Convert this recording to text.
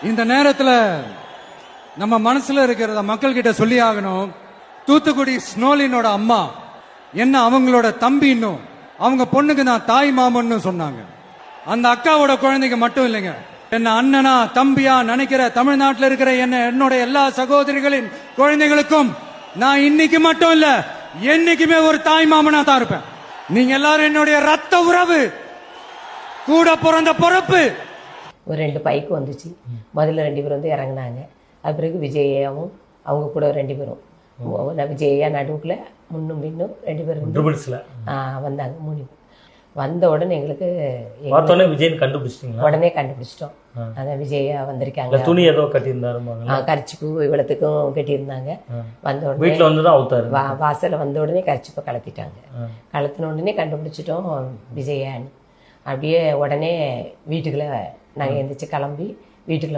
இந்த நேரத்துல நம்ம மனசுல இருக்கிறத மக்கள் கிட்ட சொல்லி ஆகணும். தூத்துக்குடி ஸ்னோலினோட அம்மா என்ன அவங்களோட தம்பின்னும் அவங்க பொண்ணுக்கு நான் தாய் மாமன்னு சொன்னாங்க. அந்த அக்காவோட குழந்தைக்கு மட்டும் இல்லைங்க, என்ன அண்ணனா தம்பியா நினைக்கிற தமிழ்நாட்டில் இருக்கிற என்னோட எல்லா சகோதரிகளின் குழந்தைகளுக்கும் நான் இன்னைக்கு மட்டும் இல்ல என்னைக்குமே ஒரு தாய் மாமனா தான் இருப்பேன். நீங்க எல்லாரும் என்னுடைய ரத்த உறவு, கூட பிறந்த பொறுப்பு. ஒரு 2 பைக்கு வந்துச்சு. முதல்ல 2 பேர் வந்து இறங்கினாங்க. அது பிறகு விஜயாவும் அவங்க கூட 2 பேரும், விஜயா நடுவுக்குள்ள முன்னும் பின்னும் 2 பேரும் வந்தாங்க. 3 பேர் வந்த உடனே எங்களுக்கு விஜயன் கண்டுபிடிச்சிட்டீங்க? உடனே கண்டுபிடிச்சிட்டோம். அதான் விஜயா வந்திருக்காங்க. துணி ஏதோ கட்டியிருந்தாரு, கரிச்சிப்பு இவ்வளத்துக்கும் கட்டியிருந்தாங்க. வந்த உடனே வீட்டில் வந்து அவுத்தாரு. வாசல்ல வந்த உடனே கரிச்சிப்பை கலத்திட்டாங்க. கலத்தின உடனே கண்டுபிடிச்சிட்டோம் விஜயான்னு. அப்படியே உடனே வீட்டுக்குள்ள நாங்கள் எந்திரிச்சு கிளம்பி வீட்டுக்குள்ள